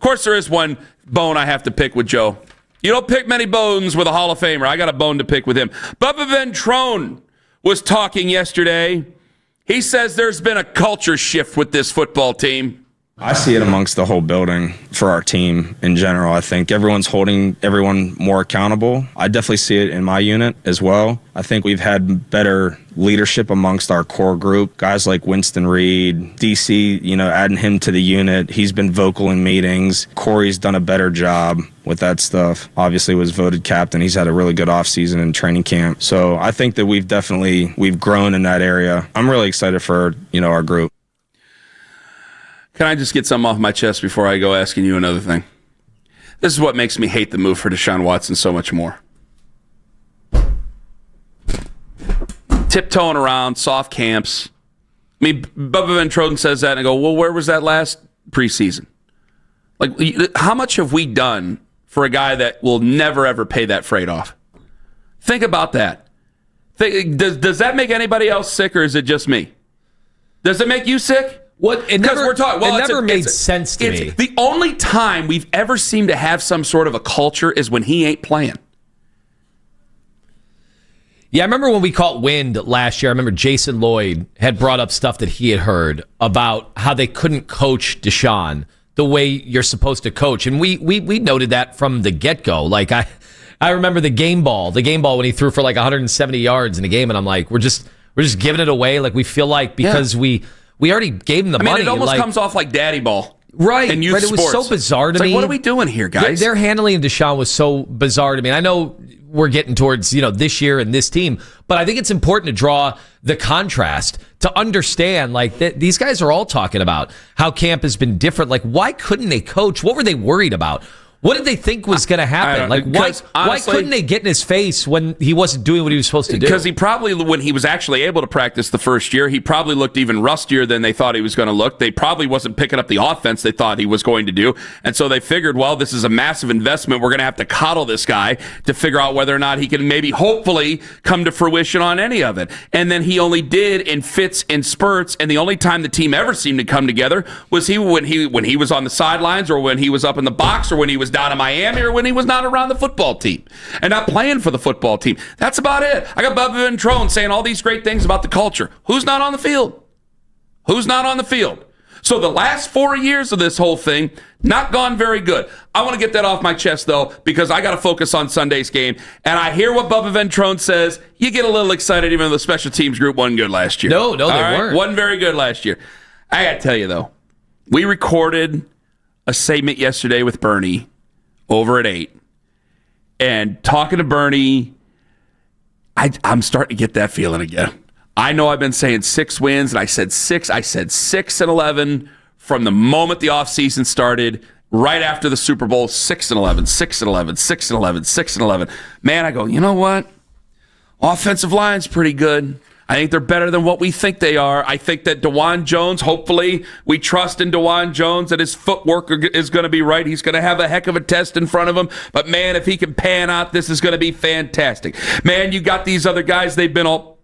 course, there is one bone I have to pick with Joe. You don't pick many bones with a Hall of Famer. I got a bone to pick with him. Bubba Ventrone was talking yesterday. He says there's been a culture shift with this football team. I see it amongst the whole building for our team in general. I think everyone's holding everyone more accountable. I definitely see it in my unit as well. I think we've had better leadership amongst our core group. Guys like Winston Reed, DC, adding him to the unit. He's been vocal in meetings. Corey's done a better job with that stuff. Obviously was voted captain. He's had a really good offseason and training camp. So I think that we've grown in that area. I'm really excited for, our group. Can I just get something off my chest before I go asking you another thing? This is what makes me hate the move for Deshaun Watson so much more. Tiptoeing around, soft camps. I mean, Bubba Ventrone says that, and I go, well, where was that last preseason? Like, how much have we done for a guy that will never, ever pay that freight off? Think about that. Does that make anybody else sick, or is it just me? Does it make you sick? Because we're talking. Well, it never made sense to me. The only time we've ever seemed to have some sort of a culture is when he ain't playing. Yeah, I remember when we caught wind last year. I remember Jason Lloyd had brought up stuff that he had heard about how they couldn't coach Deshaun the way you're supposed to coach, and we noted that from the get-go. Like I remember the game ball when he threw for like 170 yards in a game, and I'm like, we're just giving it away. Like we feel like because we already gave him the money. It almost comes off like daddy ball. Right. And youth sports. It was so bizarre to me. What are we doing here, guys? Their handling of Deshaun was so bizarre to me. I know we're getting towards, this year and this team, but I think it's important to draw the contrast to understand, like, these guys are all talking about how camp has been different. Like, why couldn't they coach? What were they worried about? What did they think was going to happen? Like, why couldn't they get in his face when he wasn't doing what he was supposed to do? Because he probably, when he was actually able to practice the first year, he probably looked even rustier than they thought he was going to look. They probably wasn't picking up the offense they thought he was going to do. And so they figured, well, this is a massive investment. We're going to have to coddle this guy to figure out whether or not he can maybe hopefully come to fruition on any of it. And then he only did in fits and spurts. And the only time the team ever seemed to come together was when he was on the sidelines, or when he was up in the box, or when he was down in Miami, or when he was not around the football team and not playing for the football team. That's about it. I got Bubba Ventrone saying all these great things about the culture. Who's not on the field? Who's not on the field? So the last 4 years of this whole thing, not gone very good. I want to get that off my chest, though, because I got to focus on Sunday's game. And I hear what Bubba Ventrone says. You get a little excited even though the special teams group wasn't good last year. No, they weren't. Wasn't very good last year. I got to tell you, though, we recorded a segment yesterday with Bernie over at 8. And talking to Bernie, I'm starting to get that feeling again. I know I've been saying 6 wins, and I said 6. I said 6-11 from the moment the offseason started, right after the Super Bowl, 6-11, 6-11, 6-11, 6-11. Man, I go, you know what? Offensive line's pretty good. I think they're better than what we think they are. I think that DeJuan Jones, hopefully, we trust in DeJuan Jones that his footwork is going to be right. He's going to have a heck of a test in front of him. But, man, if he can pan out, this is going to be fantastic. Man, you got these other guys. They've been all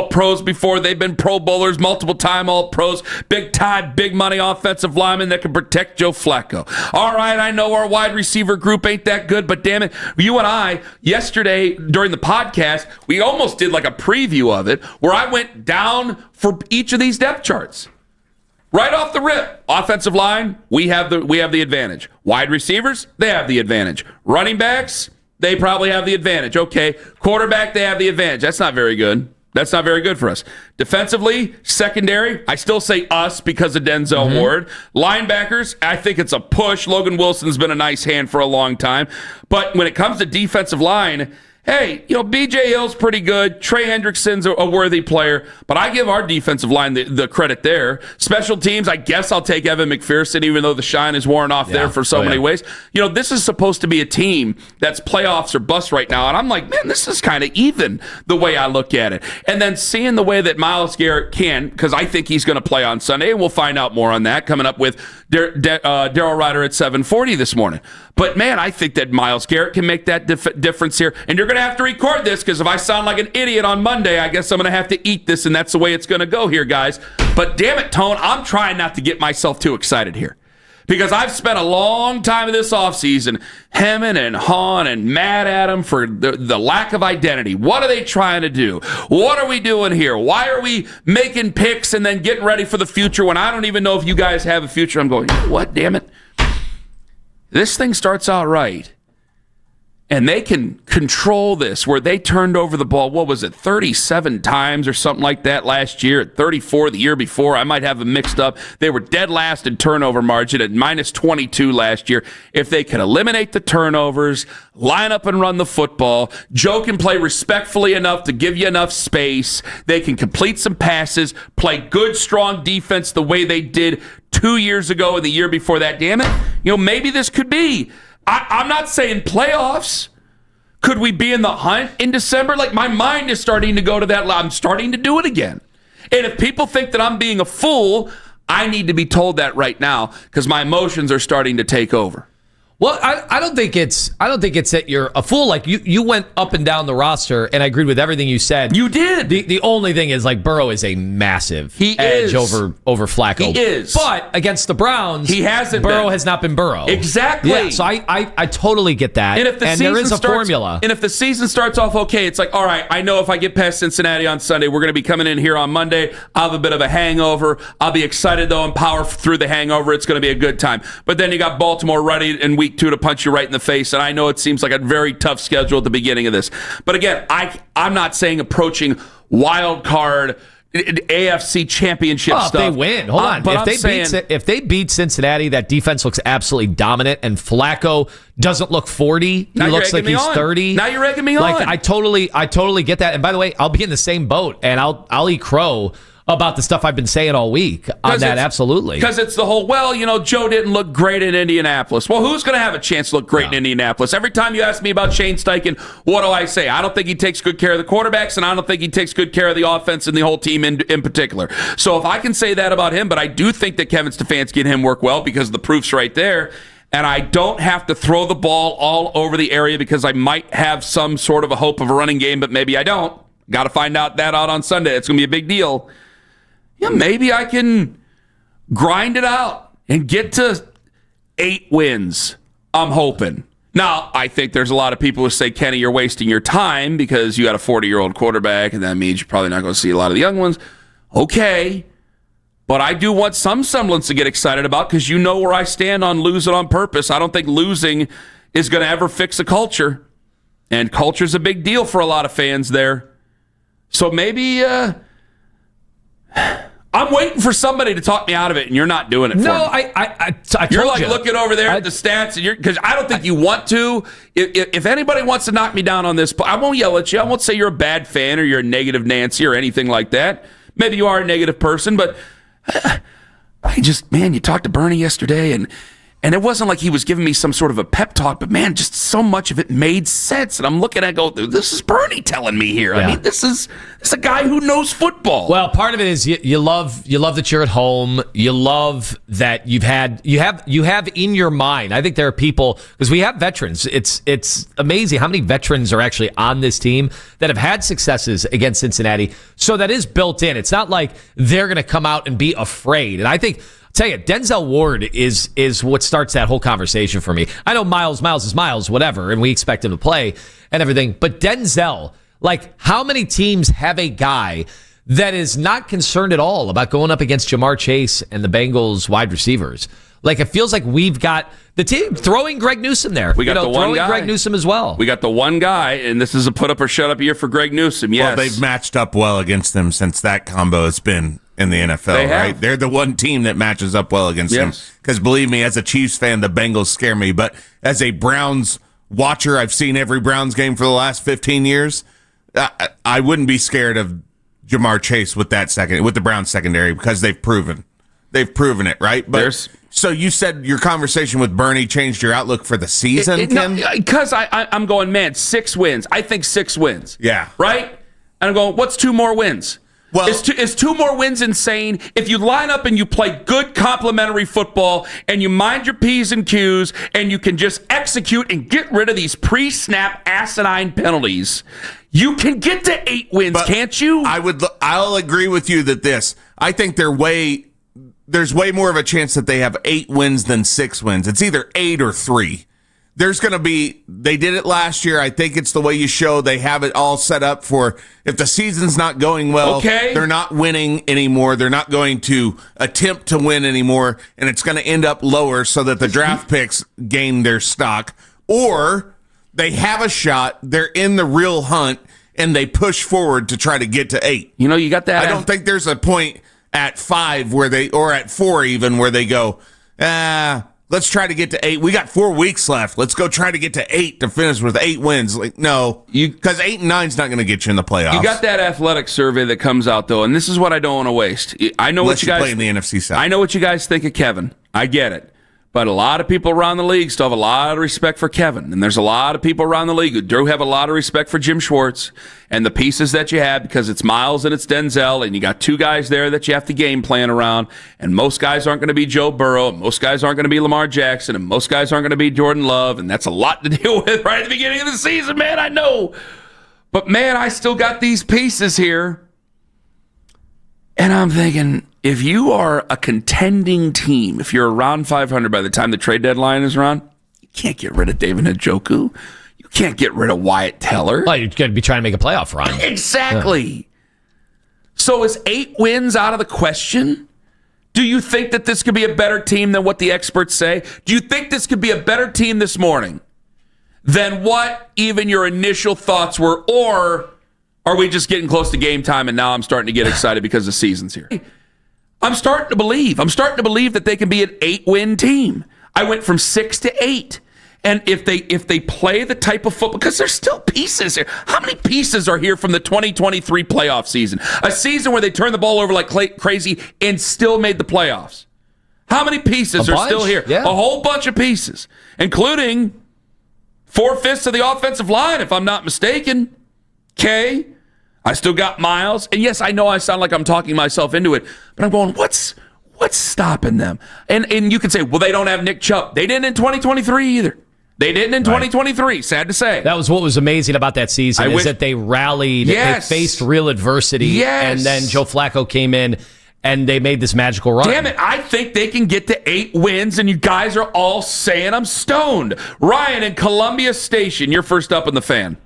pros before. They've been Pro Bowlers, multiple time all pros, big time, big money offensive linemen that can protect Joe Flacco. All right, I know our wide receiver group ain't that good, but damn it, you and I, yesterday during the podcast, we almost did like a preview of it where I went down for each of these depth charts. Right off the rip, offensive line, we have the advantage. Wide receivers, they have the advantage. Running backs, they probably have the advantage. Okay, quarterback, they have the advantage. That's not very good. That's not very good for us. Defensively, secondary, I still say us because of Denzel Ward. Linebackers, I think it's a push. Logan Wilson's been a nice hand for a long time. But when it comes to defensive line, hey, B.J. Hill's pretty good. Trey Hendrickson's a worthy player. But I give our defensive line the credit there. Special teams, I guess I'll take Evan McPherson, even though the shine is worn off there for so many ways. This is supposed to be a team that's playoffs or bust right now. And I'm like, man, this is kind of even the way I look at it. And then seeing the way that Myles Garrett can, because I think he's going to play on Sunday, and we'll find out more on that coming up with Daryl Ryder at 7:40 this morning. But, man, I think that Myles Garrett can make that difference here. And you're going to have to record this because if I sound like an idiot on Monday, I guess I'm going to have to eat this, and that's the way it's going to go here, guys. But, damn it, Tone, I'm trying not to get myself too excited here Because I've spent a long time this offseason hemming and hawing and mad at them for the lack of identity. What are they trying to do? What are we doing here? Why are we making picks and then getting ready for the future when I don't even know if you guys have a future? I'm going, what, damn it? This thing starts out right. And they can control this, where they turned over the ball, 37 times or something like that last year, at 34 the year before. I might have them mixed up. They were dead last in turnover margin at minus 22 last year. If they can eliminate the turnovers, line up and run the football, Joe can play respectfully enough to give you enough space, they can complete some passes, play good, strong defense the way they did 2 years ago and the year before that, damn it, maybe this could be. I'm not saying playoffs. Could we be in the hunt in December? Like, my mind is starting to go to that. I'm starting to do it again. And if people think that I'm being a fool, I need to be told that right now because my emotions are starting to take over. Well, I don't think it's that you're a fool. Like you went up and down the roster, and I agreed with everything you said. You did. The only thing is, like, Burrow is a massive edge over Flacco. He is. But against the Browns, he hasn't. Burrow has not been Burrow. Exactly. Yeah. So I totally get that. And if the there is a formula. And if the season starts off okay, it's like, all right, I know if I get past Cincinnati on Sunday, we're going to be coming in here on Monday. I'll have a bit of a hangover. I'll be excited though and power through the hangover. It's going to be a good time. But then you got Baltimore ready in week 2 to punch you right in the face, and I know it seems like a very tough schedule at the beginning of this. But again, I'm not saying approaching wild card AFC championship stuff. If they win, hold on. But if they beat Cincinnati, that defense looks absolutely dominant, and Flacco doesn't look 40. He looks like he's 30. Now you're egging me on. Like, I totally get that. And by the way, I'll be in the same boat, and I'll eat crow about the stuff I've been saying all week on that, absolutely. Because it's the whole, Joe didn't look great in Indianapolis. Well, who's going to have a chance to look great in Indianapolis? Every time you ask me about Shane Steichen, what do I say? I don't think he takes good care of the quarterbacks, and I don't think he takes good care of the offense and the whole team in particular. So if I can say that about him, but I do think that Kevin Stefanski and him work well because the proof's right there, and I don't have to throw the ball all over the area because I might have some sort of a hope of a running game, but maybe I don't. Got to find out on Sunday. It's going to be a big deal. Yeah, maybe I can grind it out and get to 8 wins. I'm hoping. Now, I think there's a lot of people who say, Kenny, you're wasting your time because you got a 40-year-old quarterback, and that means you're probably not going to see a lot of the young ones. Okay, but I do want some semblance to get excited about because you know where I stand on losing on purpose. I don't think losing is going to ever fix a culture, and culture's a big deal for a lot of fans there. So maybe I'm waiting for somebody to talk me out of it, and you're not doing it for me. No, I you're like looking over there at the stats, and because I don't think you want to. If anybody wants to knock me down on this, I won't yell at you. I won't say you're a bad fan or you're a negative Nancy or anything like that. Maybe you are a negative person, but you talked to Bernie yesterday, and it wasn't like he was giving me some sort of a pep talk, but man, just so much of it made sense. And I'm looking at it, this is Bernie telling me here. Yeah. I mean, this is a guy who knows football. Well, part of it is you love that you're at home. You love that you have in your mind. I think there are people, because we have veterans. It's amazing how many veterans are actually on this team that have had successes against Cincinnati. So that is built in. It's not like they're going to come out and be afraid. And I think, tell you, Denzel Ward is what starts that whole conversation for me. I know Miles is Miles, whatever, and we expect him to play and everything. But Denzel, like, how many teams have a guy that is not concerned at all about going up against Jamar Chase and the Bengals wide receivers? Like, it feels like we've got the team throwing Greg Newsome there. We got the one guy. Greg Newsome as well. We got the one guy, and this is a put up or shut up year for Greg Newsome. Yes. Well, they've matched up well against them since that combo has been in the NFL, right? They're the one team that matches up well against them. Because believe me, as a Chiefs fan, the Bengals scare me. But as a Browns watcher, I've seen every Browns game for the last 15 years. I wouldn't be scared of Jamar Chase with the Browns secondary because they've proven it, right? But so you said your conversation with Bernie changed your outlook for the season, Ken? Because I'm going, man, 6 wins. I think 6 wins. Yeah. Right? And I'm going, what's 2 more wins? Well, is 2 more wins insane? If you line up and you play good complementary football and you mind your P's and Q's and you can just execute and get rid of these pre-snap asinine penalties, you can get to 8 wins, can't you? I'll agree with you that I think they're way there's way more of a chance that they have 8 wins than 6 wins. It's either 8 or 3. There's going to be, they did it last year. I think it's the way you show they have it all set up for if the season's not going well, they're not winning anymore. They're not going to attempt to win anymore, and it's going to end up lower so that the draft picks gain their stock. Or they have a shot, they're in the real hunt, and they push forward to try to get to 8. You know, you got that. I don't think there's a point at 5 or at 4 even where they go, let's try to get to 8. We got 4 weeks left. Let's go try to get to 8 to finish with 8 wins. Like, no, because 8 and 9 is not going to get you in the playoffs. You got that athletic survey that comes out though, and this is what I don't want to waste. I know Unless what you guys play in the NFC South. I know what you guys think of Kevin. I get it. But a lot of people around the league still have a lot of respect for Kevin. And there's a lot of people around the league who do have a lot of respect for Jim Schwartz and the pieces that you have because it's Miles and it's Denzel, and you got 2 guys there that you have to game plan around. And most guys aren't going to be Joe Burrow. And most guys aren't going to be Lamar Jackson. And most guys aren't going to be Jordan Love. And that's a lot to deal with right at the beginning of the season, man. I know. But, man, I still got these pieces here. And I'm thinking, if you are a contending team, if you're around 500 by the time the trade deadline is around, you can't get rid of David Njoku. You can't get rid of Wyatt Teller. Well, you're going to be trying to make a playoff run. Exactly. Yeah. So is 8 wins out of the question? Do you think that this could be a better team than what the experts say? Do you think this could be a better team this morning than what even your initial thoughts were? Or are we just getting close to game time and now I'm starting to get excited because the season's here? I'm starting to believe that they can be an 8-win team. I went from 6 to 8. And if they play the type of football, because there's still pieces here. How many pieces are here from the 2023 playoff season? A season where they turned the ball over like crazy and still made the playoffs. How many pieces are still here? Yeah. A whole bunch of pieces, including 4/5 of the offensive line, if I'm not mistaken. Okay. I still got Miles. And yes, I know I sound like I'm talking myself into it, but I'm going, what's stopping them? And you can say, well, they don't have Nick Chubb. They didn't in 2023 either. They didn't in 2023, sad to say. That was what was amazing about that season, is that they rallied, they faced real adversity, and then Joe Flacco came in, and they made this magical run. Damn it, I think they can get to 8 wins, and you guys are all saying I'm stoned. Ryan in Columbia Station, you're first up in the Fan.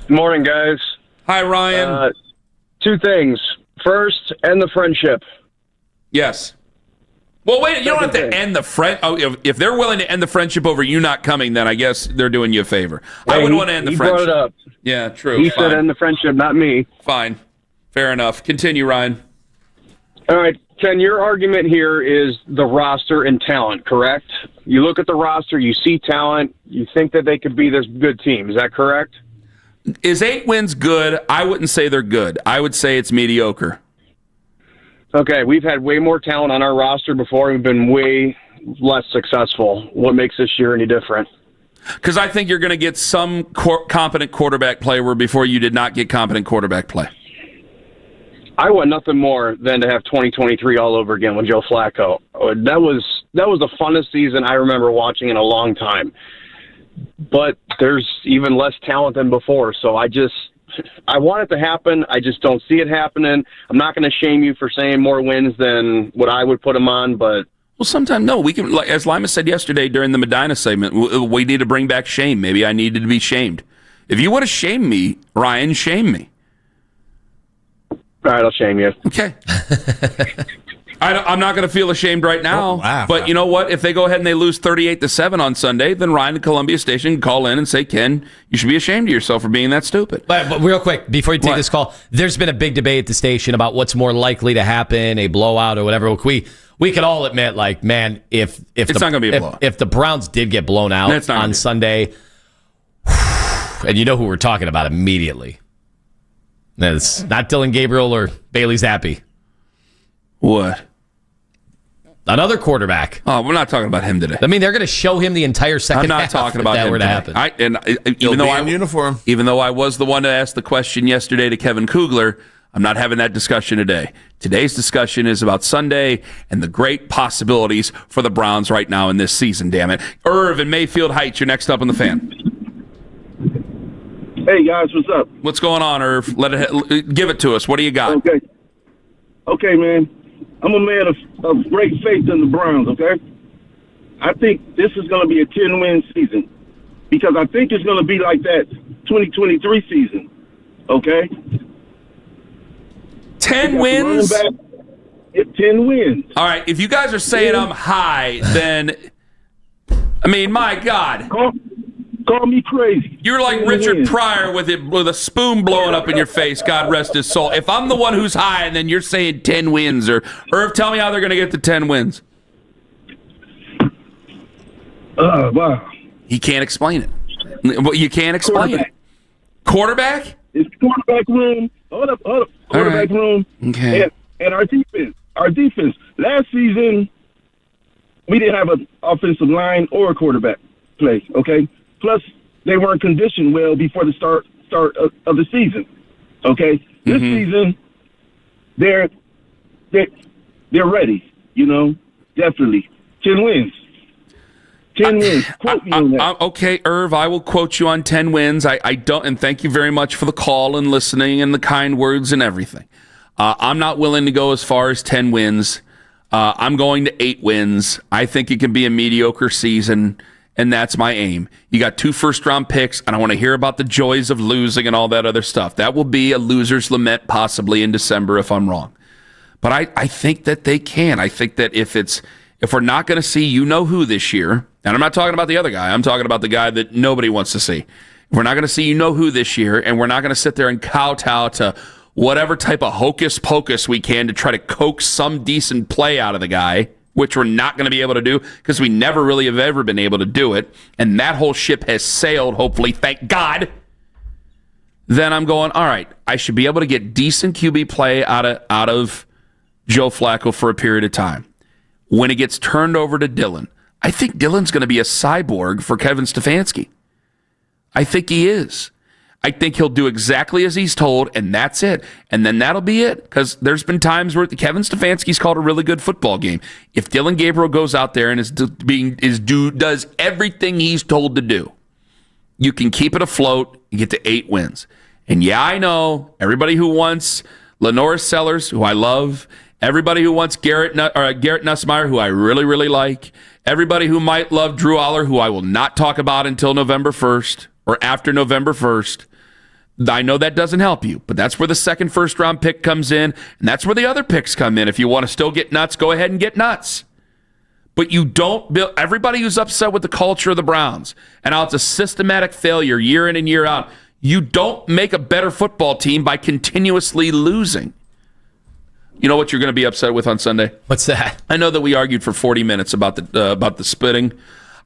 Good morning, guys. Hi, Ryan. 2 things. First, end the friendship. Yes. Well, wait, you don't have to end the friend. Oh, if they're willing to end the friendship over you not coming, then I guess they're doing you a favor. I wouldn't want to end the friendship. He brought it up. Yeah, true. He said end the friendship, not me. Fine. Fair enough. Continue, Ryan. All right, Ken, your argument here is the roster and talent, correct? You look at the roster, you see talent, you think that they could be this good team. Is that correct? Is 8 wins good? I wouldn't say they're good. I would say it's mediocre. Okay, we've had way more talent on our roster before. We've been way less successful. What makes this year any different? Because I think you're going to get some competent quarterback play where before you did not get competent quarterback play. I want nothing more than to have 2023 all over again with Joe Flacco. That was the funnest season I remember watching in a long time. But there's even less talent than before, so I want it to happen. I just don't see it happening. I'm not going to shame you for saying more wins than what I would put them on, but... Well, sometimes, no, we can, like, as Lima said yesterday during the Medina segment, we need to bring back shame. Maybe I needed to be shamed. If you want to shame me, Ryan, shame me. All right, I'll shame you. Okay. I'm not going to feel ashamed right now, but you know what? If they go ahead and they lose 38-7 on Sunday, then Ryan at Columbia Station can call in and say, Ken, you should be ashamed of yourself for being that stupid. But real quick, before you take this call, there's been a big debate at the station about what's more likely to happen, a blowout or whatever. We could all admit, like, man, if it's not going to be a blowout. If the Browns did get blown out on Sunday, and you know who we're talking about immediately. It's not Dylan Gabriel or Bailey Zappi. What? Another quarterback. Oh, we're not talking about him today. I mean, they're going to show him the entire second half. I'm not talking about that him were to today. happen. Even though I'm in uniform, even though I was the one to ask the question yesterday to Kevin Kugler, I'm not having that discussion today. Today's discussion is about Sunday and the great possibilities for the Browns right now in this season. Damn it, Irv in Mayfield Heights, you're next up on the Fan. Hey guys, what's up? What's going on, Irv? Give it to us. What do you got? Okay, man. I'm a man of great faith in the Browns, okay? I think this is going to be a 10-win season because I think it's going to be like that 2023 season, okay? 10 wins? 10 wins. All right, if you guys are saying I'm high, then, I mean, my God. Call me crazy. You're like Richard Pryor with a spoon blowing up in your face, God rest his soul. If I'm the one who's high and then you're saying 10 wins, or Irv, tell me how they're going to get to 10 wins. Wow. He can't explain it. Well, you can't explain it. Quarterback? It's quarterback room. Hold up. Quarterback room. Okay. And our defense. Last season, we didn't have an offensive line or a quarterback play, okay? Plus, they weren't conditioned well before the start of the season, okay? This season, they're ready, definitely. 10 wins. 10 wins. Quote me on that. Okay, Irv, I will quote you on 10 wins. I don't, and thank you very much for the call and listening and the kind words and everything. I'm not willing to go as far as 10 wins. I'm going to 8 wins. I think it can be a mediocre season, and that's my aim. You got 2 first-round picks. I don't want to hear about the joys of losing and all that other stuff. That will be a loser's lament possibly in December if I'm wrong. But I think that they can. I think that if we're not going to see you-know-who this year, and I'm not talking about the other guy. I'm talking about the guy that nobody wants to see. If we're not going to see you-know-who this year, and we're not going to sit there and kowtow to whatever type of hocus pocus we can to try to coax some decent play out of the guy, which we're not going to be able to do because we never really have ever been able to do it, and that whole ship has sailed, hopefully, thank God, then I'm going, all right, I should be able to get decent QB play out of Joe Flacco for a period of time. When it gets turned over to Dylan, I think Dylan's going to be a cyborg for Kevin Stefanski. I think he is. I think he'll do exactly as he's told, and that's it. And then that'll be it, because there's been times where Kevin Stefanski's called a really good football game. If Dylan Gabriel goes out there and does everything he's told to do, you can keep it afloat and get to 8 wins. And yeah, I know everybody who wants Lenore Sellers, who I love, everybody who wants Garrett Nussmeier, who I really, really like, everybody who might love Drew Aller, who I will not talk about until November 1st or after November 1st. I know that doesn't help you, but that's where the second first-round pick comes in, and that's where the other picks come in. If you want to still get nuts, go ahead and get nuts. But you don't build – everybody who's upset with the culture of the Browns, and how it's a systematic failure year in and year out, you don't make a better football team by continuously losing. You know what you're going to be upset with on Sunday? What's that? I know that we argued for 40 minutes about the spitting.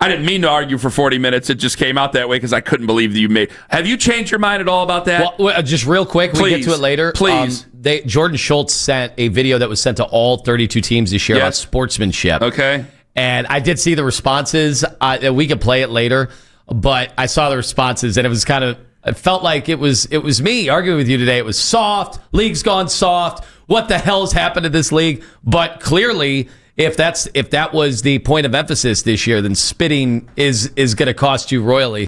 I didn't mean to argue for 40 minutes. It just came out that way because I couldn't believe that you made. Have you changed your mind at all about that? Well, just real quick, we get to it later. Please. Jordan Schultz sent a video that was sent to all 32 teams this year about sportsmanship. Okay. And I did see the responses. We could play it later, but I saw the responses, and it was kind of. It felt like it was me arguing with you today. It was soft. League's gone soft. What the hell's happened to this league? But clearly, if that was the point of emphasis this year, then spitting is going to cost you royally.